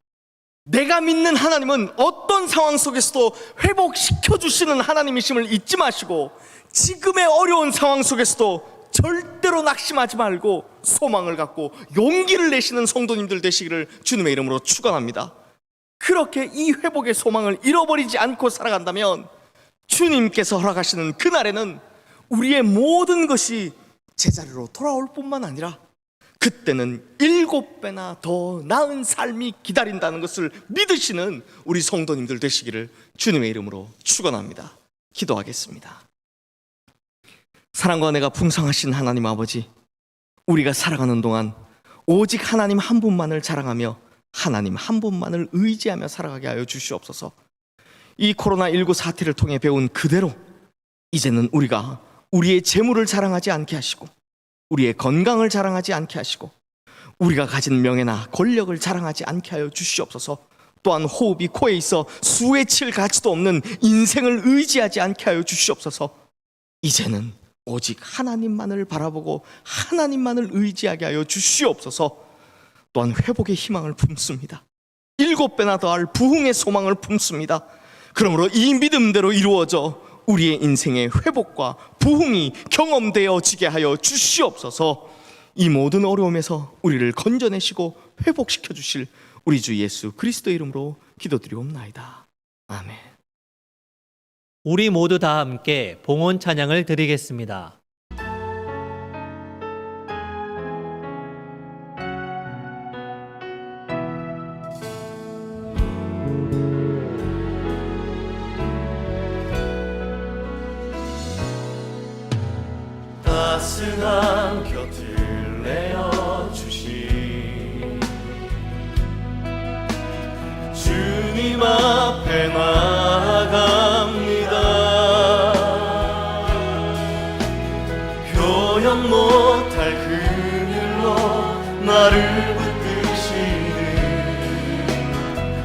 내가 믿는 하나님은 어떤 상황 속에서도 회복시켜 주시는 하나님이심을 잊지 마시고, 지금의 어려운 상황 속에서도 절대로 낙심하지 말고 소망을 갖고 용기를 내시는 성도님들 되시기를 주님의 이름으로 축원합니다. 그렇게 이 회복의 소망을 잃어버리지 않고 살아간다면 주님께서 허락하시는 그날에는 우리의 모든 것이 제자리로 돌아올 뿐만 아니라 그때는 7배나 더 나은 삶이 기다린다는 것을 믿으시는 우리 성도님들 되시기를 주님의 이름으로 축원합니다. 기도하겠습니다. 사랑과 은혜가 풍성하신 하나님 아버지, 우리가 살아가는 동안 오직 하나님 한 분만을 자랑하며 하나님 한 분만을 의지하며 살아가게 하여 주시옵소서. 이 코로나19 사태를 통해 배운 그대로 이제는 우리가 우리의 재물을 자랑하지 않게 하시고, 우리의 건강을 자랑하지 않게 하시고, 우리가 가진 명예나 권력을 자랑하지 않게 하여 주시옵소서. 또한 호흡이 코에 있어 수에 칠 가치도 없는 인생을 의지하지 않게 하여 주시옵소서. 이제는 오직 하나님만을 바라보고 하나님만을 의지하게 하여 주시옵소서. 또한 회복의 희망을 품습니다. 7배나 더할 부흥의 소망을 품습니다. 그러므로 이 믿음대로 이루어져 우리의 인생의 회복과 부흥이 경험되어지게 하여 주시옵소서. 이 모든 어려움에서 우리를 건져내시고 회복시켜 주실 우리 주 예수 그리스도의 이름으로 기도드리옵나이다. 아멘. 우리 모두 다 함께 봉헌 찬양을 드리겠습니다. 따스한 곁을 내어주신 주님 앞에 나아갑니다. 표현 못할 그늘로 나를 붙드시는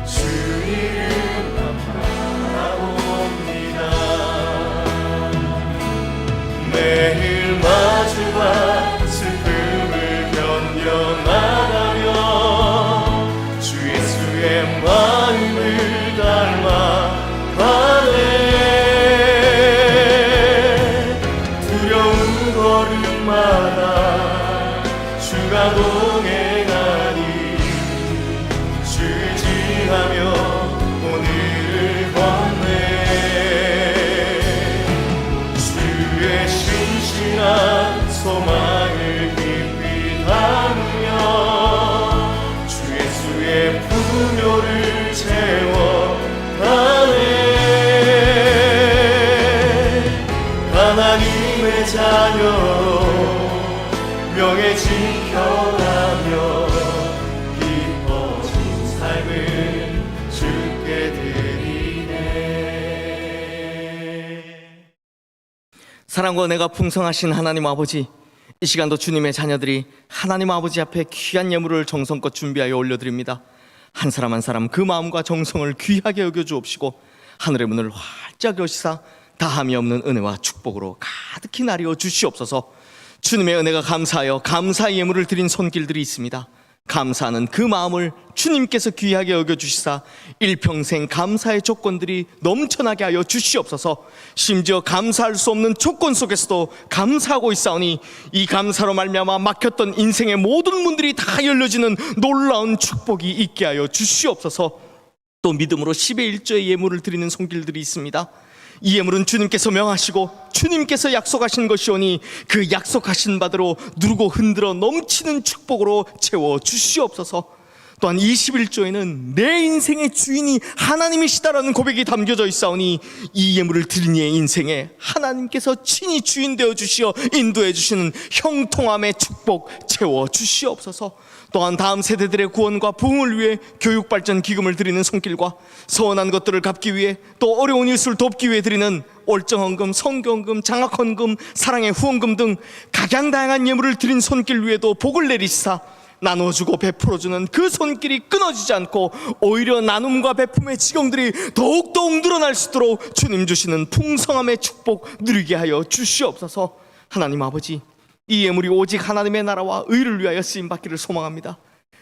주 이름만 바라봅니다. 매일 마주한 슬픔을 견뎌나가며 주 예수의 마음을 닮아가네. 두려운 걸음마다 주가 동행하니 주를 지하며 오늘을 걷네. 주의 신실한 소망을 깊이 담으며 주 예수의 풍요를 채워가네. 하나님의 자녀로 명예 지켜가며 기뻐진 삶을 주께 드리네. 사랑과 은혜가 풍성하신 하나님 아버지, 이 시간도 주님의 자녀들이 하나님 아버지 앞에 귀한 예물을 정성껏 준비하여 올려드립니다. 한 사람 한 사람 그 마음과 정성을 귀하게 여겨 주옵시고 하늘의 문을 활짝 여시사 다함이 없는 은혜와 축복으로 가득히 나리어 주시옵소서. 주님의 은혜가 감사하여 감사의 예물을 드린 손길들이 있습니다. 감사하는 그 마음을 주님께서 귀하게 여겨주시사 일평생 감사의 조건들이 넘쳐나게 하여 주시옵소서. 심지어 감사할 수 없는 조건 속에서도 감사하고 있사오니 이 감사로 말미암아 막혔던 인생의 모든 문들이 다 열려지는 놀라운 축복이 있게 하여 주시옵소서. 또 믿음으로 10의 1조의 예물을 드리는 손길들이 있습니다. 이 예물은 주님께서 명하시고 주님께서 약속하신 것이오니 그 약속하신 바대로 누르고 흔들어 넘치는 축복으로 채워 주시옵소서. 또한 21조에는 내 인생의 주인이 하나님이시다라는 고백이 담겨져 있사오니 이 예물을 드린 이의 인생에 하나님께서 친히 주인 되어 주시어 인도해 주시는 형통함의 축복 채워 주시옵소서. 또한 다음 세대들의 구원과 부흥을 위해 교육발전 기금을 드리는 손길과 서원한 것들을 갚기 위해 또 어려운 일수를 돕기 위해 드리는 올정헌금, 성경금, 장학헌금, 사랑의 후원금 등 각양다양한 예물을 드린 손길 위에도 복을 내리시사 나눠주고 베풀어주는 그 손길이 끊어지지 않고 오히려 나눔과 베품의 지경들이 더욱더욱 늘어날 수 있도록 주님 주시는 풍성함의 축복 누리게 하여 주시옵소서. 하나님 아버지, 이 예물이 오직 하나님의 나라와 의를 위하여 쓰임받기를 소망합니다.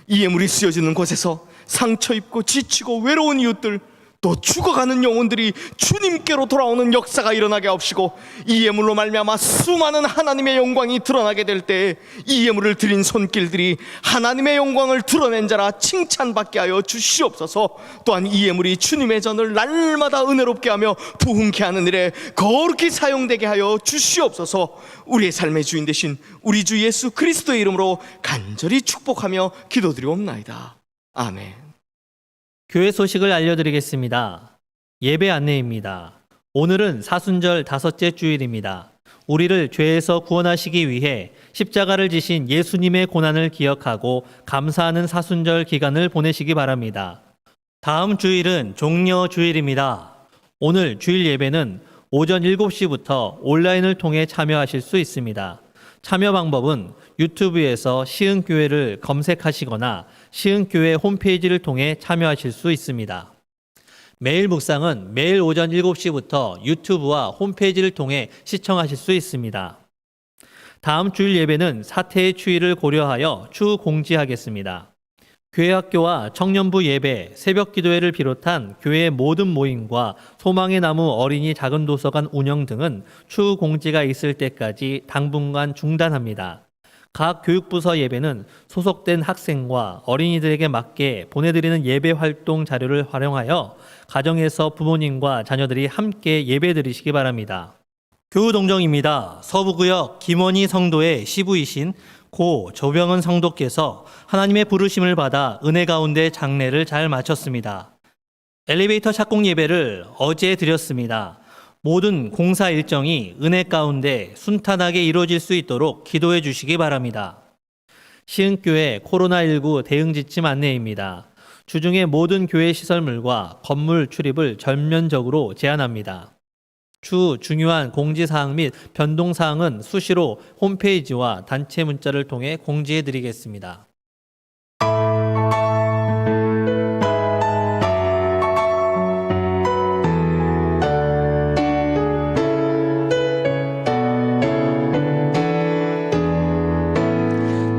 이 예물이 쓰여지는 곳에서 상처 입고 지치고 외로운 이웃들, 또 죽어가는 영혼들이 주님께로 돌아오는 역사가 일어나게 하옵시고 이 예물로 말미암아 수많은 하나님의 영광이 드러나게 될 때에 이 예물을 드린 손길들이 하나님의 영광을 드러낸 자라 칭찬받게 하여 주시옵소서. 또한 이 예물이 주님의 전을 날마다 은혜롭게 하며 부흥케 하는 일에 거룩히 사용되게 하여 주시옵소서. 우리의 삶의 주인 되신 우리 주 예수 그리스도의 이름으로 간절히 축복하며 기도드리옵나이다. 아멘. 교회 소식을 알려드리겠습니다. 예배 안내입니다. 오늘은 사순절 5째 주일입니다. 우리를 죄에서 구원하시기 위해 십자가를 지신 예수님의 고난을 기억하고 감사하는 사순절 기간을 보내시기 바랍니다. 다음 주일은 종려 주일입니다. 오늘 주일 예배는 오전 7시부터 온라인을 통해 참여하실 수 있습니다. 참여 방법은 유튜브에서 시흥교회를 검색하시거나 시흥교회 홈페이지를 통해 참여하실 수 있습니다. 매일 묵상은 매일 오전 7시부터 유튜브와 홈페이지를 통해 시청하실 수 있습니다. 다음 주일 예배는 사태의 추이를 고려하여 추후 공지하겠습니다. 교회학교와 청년부 예배, 새벽 기도회를 비롯한 교회의 모든 모임과 소망의 나무 어린이 작은 도서관 운영 등은 추후 공지가 있을 때까지 당분간 중단합니다. 각 교육부서 예배는 소속된 학생과 어린이들에게 맞게 보내드리는 예배 활동 자료를 활용하여 가정에서 부모님과 자녀들이 함께 예배 드리시기 바랍니다. 교우동정입니다. 서부구역 김원희 성도의 시부이신 고 조병은 성도께서 하나님의 부르심을 받아 은혜 가운데 장례를 잘 마쳤습니다. 엘리베이터 착공 예배를 어제 드렸습니다. 모든 공사 일정이 은혜 가운데 순탄하게 이루어질 수 있도록 기도해 주시기 바랍니다. 시흥교회 코로나19 대응 지침 안내입니다. 주중에 모든 교회 시설물과 건물 출입을 전면적으로 제한합니다. 추후 중요한 공지사항 및 변동사항은 수시로 홈페이지와 단체 문자를 통해 공지해 드리겠습니다.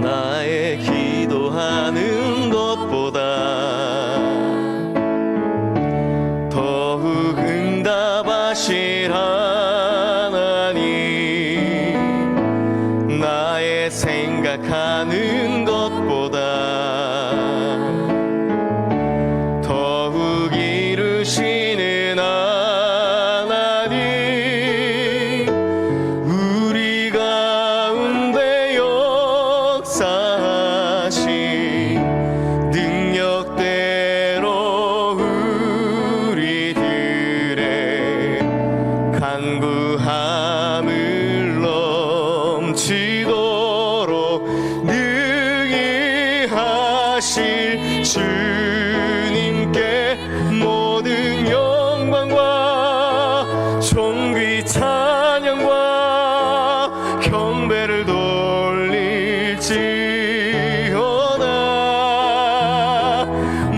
나의 기도하는 것보다 더욱 응답하실 하나님, 나의 생각하는 것보다 더욱 이루시는 하나님, 우리 가운데 역사하신 능력대로 우리들의 간구함을 넘치도록 능히 하실 주님께 모든 영광과 존귀 찬양과 경배를 돌릴지어다.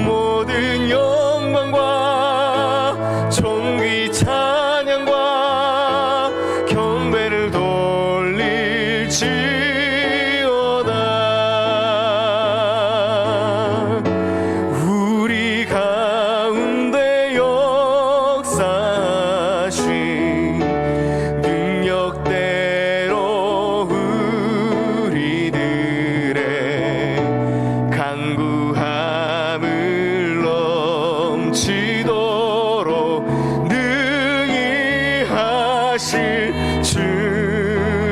모든 영광과 존귀 찬양과 경배를 돌릴지어다. 우리 가운데 역사하신 능력대로 우리들의 간구함을 넘치도록 능히 하실 주님께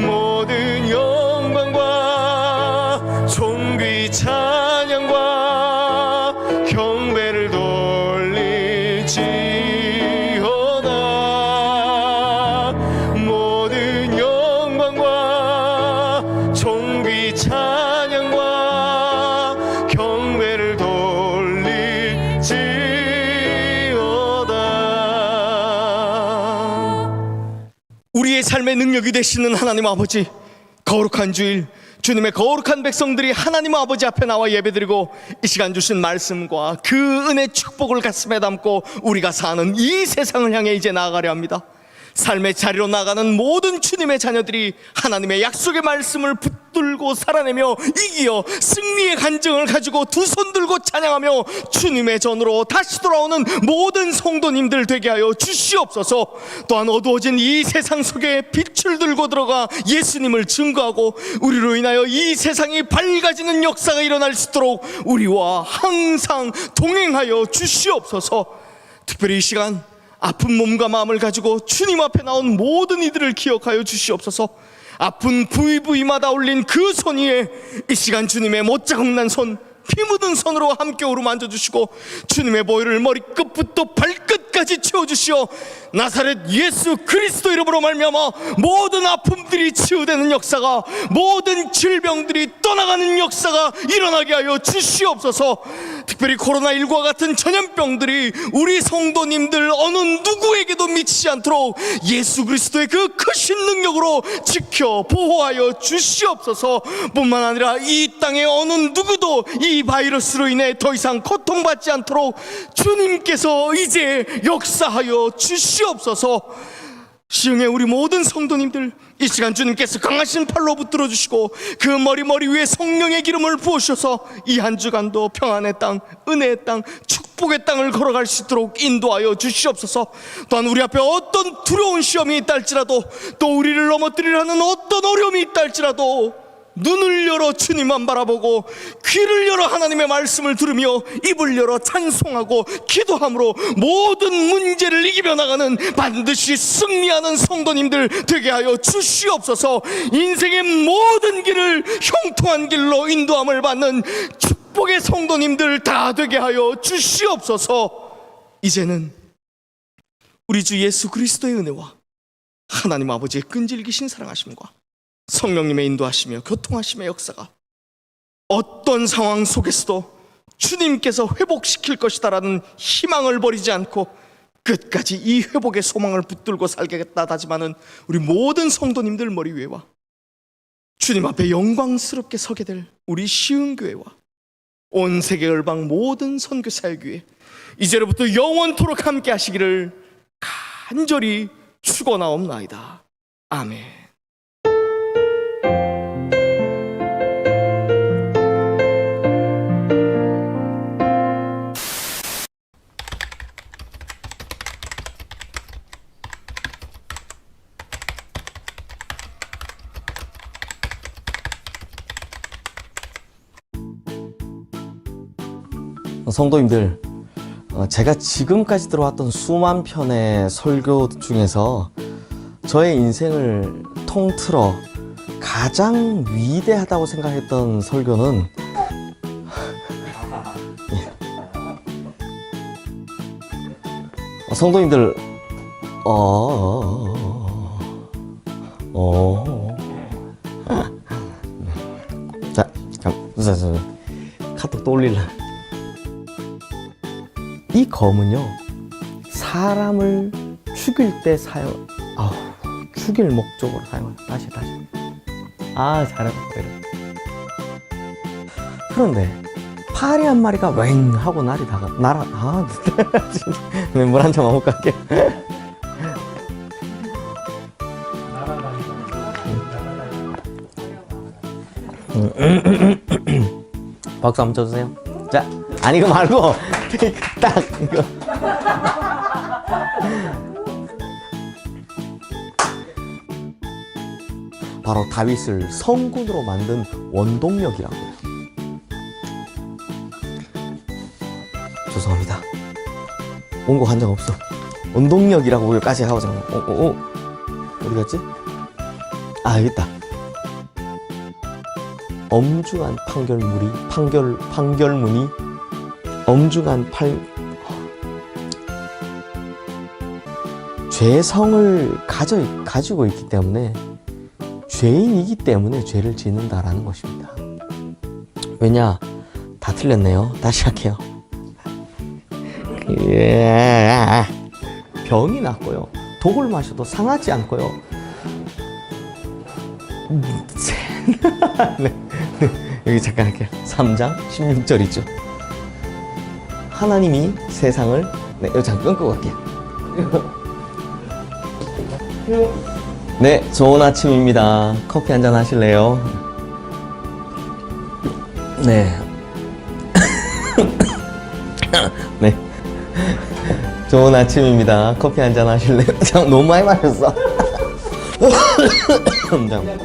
모든 영광과 존귀 찬양과 경배를 돌릴지어다. 모든 영광과 존귀 찬양과 경배를 돌릴지어다. 우리의 삶의 능력이 되시는 하나님 아버지, 거룩한 주일 주님의 거룩한 백성들이 하나님 아버지 앞에 나와 예배드리고 이 시간 주신 말씀과 그 은혜 축복을 가슴에 담고 우리가 사는 이 세상을 향해 이제 나아가려 합니다. 삶의 자리로 나가는 모든 주님의 자녀들이 하나님의 약속의 말씀을 붙들고 살아내며 이기어 승리의 간증을 가지고 두 손 들고 찬양하며 주님의 전으로 다시 돌아오는 모든 성도님들 되게 하여 주시옵소서. 또한 어두워진 이 세상 속에 빛을 들고 들어가 예수님을 증거하고 우리로 인하여 이 세상이 밝아지는 역사가 일어날 수 있도록 우리와 항상 동행하여 주시옵소서. 특별히 이 시간 아픈 몸과 마음을 가지고 주님 앞에 나온 모든 이들을 기억하여 주시옵소서. 아픈 부위부위마다 올린 그 손 위에 이 시간 주님의 못자국 난 손, 피 묻은 손으로 함께 오르만져 주시고 주님의 보혈을 머리끝부터 발끝까지 채워주시어 나사렛 예수 그리스도 이름으로 말미암아 모든 아픔들이 치유되는 역사가, 모든 질병들이 떠나가는 역사가 일어나게 하여 주시옵소서. 특별히 코로나19와 같은 전염병들이 우리 성도님들 어느 누구에게도 미치지 않도록 예수 그리스도의 그 크신 능력으로 지켜 보호하여 주시옵소서. 뿐만 아니라 이 땅의 어느 누구도 이 바이러스로 인해 더 이상 고통받지 않도록 주님께서 이제 역사하여 주시옵소서. 시흥의 우리 모든 성도님들 이 시간 주님께서 강하신 팔로 붙들어 주시고 그 머리 위에 성령의 기름을 부으셔서 이 한 주간도 평안의 땅, 은혜의 땅, 축복의 땅을 걸어갈 수 있도록 인도하여 주시옵소서. 또한 우리 앞에 어떤 두려운 시험이 있다 할지라도, 또 우리를 넘어뜨리려 하는 어떤 어려움이 있다 할지라도 눈을 열어 주님만 바라보고 귀를 열어 하나님의 말씀을 들으며 입을 열어 찬송하고 기도함으로 모든 문제를 이기며 나가는 반드시 승리하는 성도님들 되게 하여 주시옵소서. 인생의 모든 길을 형통한 길로 인도함을 받는 축복의 성도님들 다 되게 하여 주시옵소서. 이제는 우리 주 예수 그리스도의 은혜와 하나님 아버지의 끈질기신 사랑하심과 성령님의 인도하시며 교통하심의 역사가 어떤 상황 속에서도 주님께서 회복시킬 것이다라는 희망을 버리지 않고 끝까지 이 회복의 소망을 붙들고 살겠다 다짐하는 우리 모든 성도님들 머리 위에와 주님 앞에 영광스럽게 서게 될 우리 시흥교회와 온 세계 열방 모든 선교사역교회 이제로부터 영원토록 함께 하시기를 간절히 축원하옵나이다. 아멘. 성도님들, 제가 지금까지 들어왔던 수만 편의 설교 중에서 저의 인생을 통틀어 가장 위대하다고 생각했던 설교는 성도님들, 자, 카톡 또 올릴라. 이 검은요, 사람을 죽일 때 죽일 목적으로 사용해요. 다시. 잘했어. 그런데 파리 한 마리가 웽 하고 날아. 물 한 잔 먹을까 할게. 박수 한번 쳐주세요. 자, 아니 이거 말고 딱 이거. 바로 다윗을 성군으로 만든 원동력이라고요. 죄송합니다. 원고 한 장 없어. 원동력이라고 여기까지 하고 잠깐. 어디 갔지? 여기 있다. 엄중한 판결문이 엄중한 죄성을 가지고 있기 때문에 죄인이기 때문에 죄를 짓는다라는 것입니다. 왜냐? 다 틀렸네요. 다시 할게요. 병이 났고요. 독을 마셔도 상하지 않고요. 여기 잠깐 할게요. 3장 16절이죠. 하나님이 세상을 여기 잠깐 끊고 갈게요. 네, 좋은 아침입니다. 커피 한잔 하실래요? 네. 네. 좋은 아침입니다. 커피 한잔 하실래요? 너무 많이 마셨어. 잠깐.